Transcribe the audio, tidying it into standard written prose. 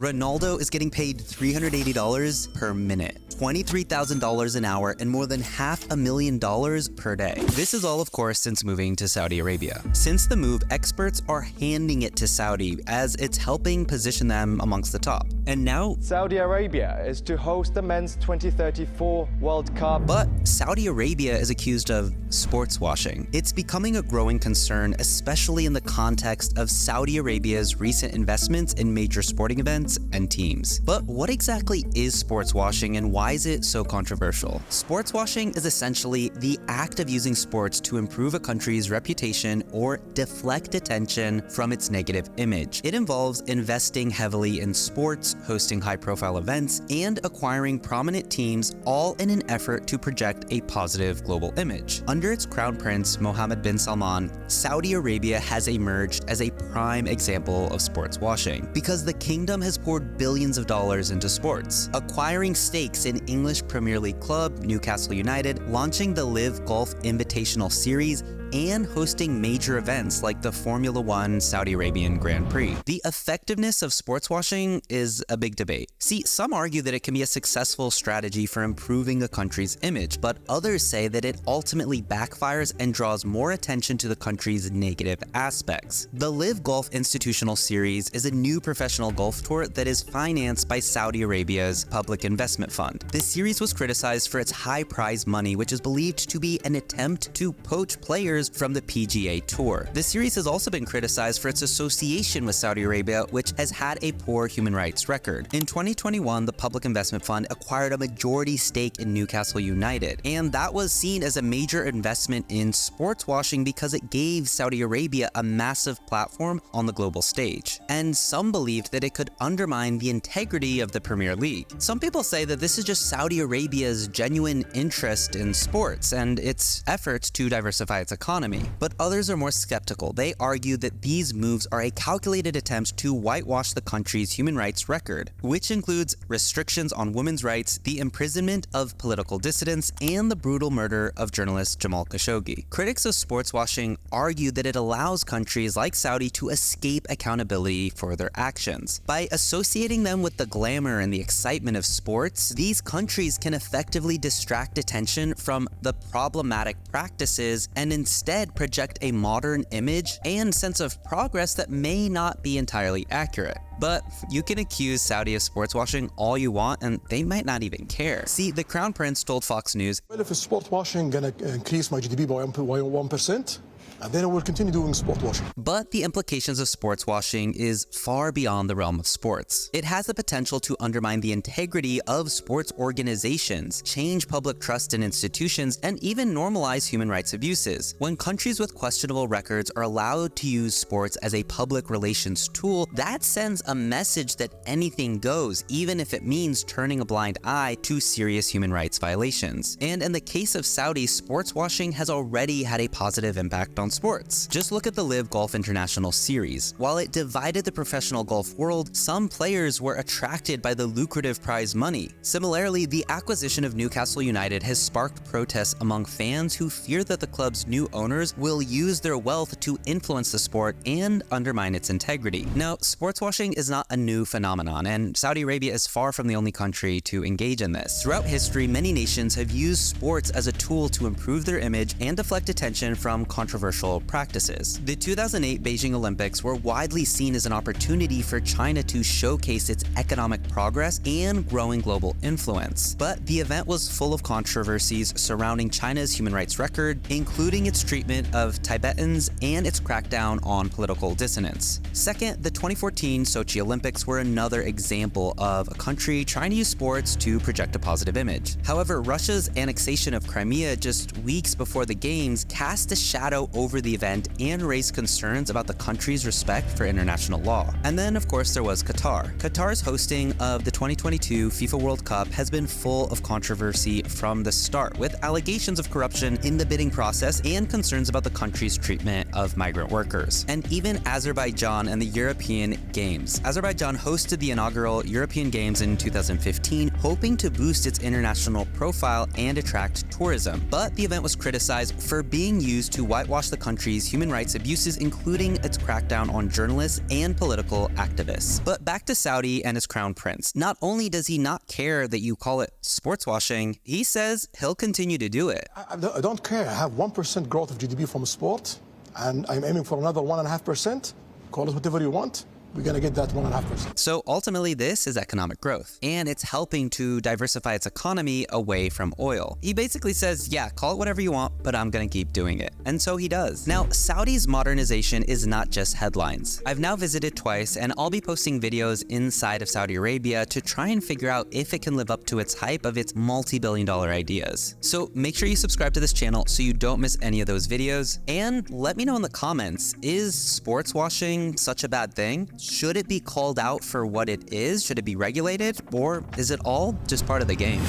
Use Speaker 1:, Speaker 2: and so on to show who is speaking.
Speaker 1: Ronaldo is getting paid $380 per minute, $23,000 an hour, and more than $500,000 per day. This is all, of course, since moving to Saudi Arabia. Since the move, experts are handing it to Saudi as it's helping position them amongst the top. And now,
Speaker 2: Saudi Arabia is to host the men's 2034 World Cup.
Speaker 1: But Saudi Arabia is accused of sports washing. It's becoming a growing concern, especially in the context of Saudi Arabia's recent investments in major sporting events and teams. But what exactly is sports washing and why is it so controversial? Sports washing is essentially the act of using sports to improve a country's reputation or deflect attention from its negative image. It involves investing heavily in sports, hosting high-profile events, and acquiring prominent teams, all in an effort to project a positive global image. Under its crown prince, Mohammed bin Salman, Saudi Arabia has emerged as a prime example of sports washing because the kingdom has poured billions of dollars into sports, acquiring stakes in English Premier League club Newcastle United, launching the Live Golf Invitational Series, and hosting major events like the Formula One Saudi Arabian Grand Prix. The effectiveness of sports washing is a big debate. See, some argue that it can be a successful strategy for improving a country's image, but others say that it ultimately backfires and draws more attention to the country's negative aspects. The Live Golf Institutional Series is a new professional golf tour that is financed by Saudi Arabia's public investment fund. This series was criticized for its high prize money, which is believed to be an attempt to poach players from the PGA Tour. The series has also been criticized for its association with Saudi Arabia, which has had a poor human rights record. In 2021, the Public Investment Fund acquired a majority stake in Newcastle United, and that was seen as a major investment in sports washing because it gave Saudi Arabia a massive platform on the global stage. And some believed that it could undermine the integrity of the Premier League. Some people say that this is just Saudi Arabia's genuine interest in sports and its efforts to diversify its economy. But others are more skeptical. They argue that these moves are a calculated attempt to whitewash the country's human rights record, which includes restrictions on women's rights, the imprisonment of political dissidents, and the brutal murder of journalist Jamal Khashoggi. Critics of sports washing argue that it allows countries like Saudi to escape accountability for their actions. By associating them with the glamour and the excitement of sports, these countries can effectively distract attention from the problematic practices and instead project a modern image and sense of progress that may not be entirely accurate. But you can accuse Saudi of sports washing all you want and they might not even care. See, the Crown Prince told Fox News,
Speaker 3: "Well, if sport washing gonna increase my GDP by 1%, and then I will continue doing sport washing."
Speaker 1: But the implications of sports washing is far beyond the realm of sports. It has the potential to undermine the integrity of sports organizations, change public trust in institutions, and even normalize human rights abuses. When countries with questionable records are allowed to use sports as a public relations tool, that sends a message that anything goes, even if it means turning a blind eye to serious human rights violations. And in the case of Saudi, sports washing has already had a positive impact on sports. Just look at the Live Golf International Series. While it divided the professional golf world, some players were attracted by the lucrative prize money. Similarly, the acquisition of Newcastle United has sparked protests among fans who fear that the club's new owners will use their wealth to influence the sport and undermine its integrity. Now, sports washing is not a new phenomenon, and Saudi Arabia is far from the only country to engage in this. Throughout history, many nations have used sports as a tool to improve their image and deflect attention from controversial practices. The 2008 Beijing Olympics were widely seen as an opportunity for China to showcase its economic progress and growing global influence. But the event was full of controversies surrounding China's human rights record, including its treatment of Tibetans and its crackdown on political dissidents. Second, the 2014 Sochi Olympics were another example of a country trying to use sports to project a positive image. However, Russia's annexation of Crimea just weeks before the Games cast a shadow over the event and raised concerns about the country's respect for international law. And then, of course, there was Qatar. Qatar's hosting of the 2022 FIFA World Cup has been full of controversy from the start, with allegations of corruption in the bidding process and concerns about the country's treatment of migrant workers. And even Azerbaijan and the European Games. Azerbaijan hosted the inaugural European Games in 2015, hoping to boost its international profile and attract tourism. But the event was criticized for being used to whitewash the country's human rights abuses, including its crackdown on journalists and political activists. But back to Saudi and his crown prince. Not only does he not care that you call it sports washing, he says he'll continue to do it.
Speaker 3: I don't care. I have 1% growth of GDP from sport, and I'm aiming for another 1.5%. Call it whatever you want. We're going to get that 1.5%.
Speaker 1: So ultimately, this is economic growth, and it's helping to diversify its economy away from oil. He basically says, yeah, call it whatever you want, but I'm going to keep doing it. And so he does. Now, Saudi's modernization is not just headlines. I've now visited twice, and I'll be posting videos inside of Saudi Arabia to try and figure out if it can live up to its hype of its multi-billion-dollar ideas. So make sure you subscribe to this channel so you don't miss any of those videos. And let me know in the comments, is sports washing such a bad thing? Should it be called out for what it is? Should it be regulated? Or is it all just part of the game?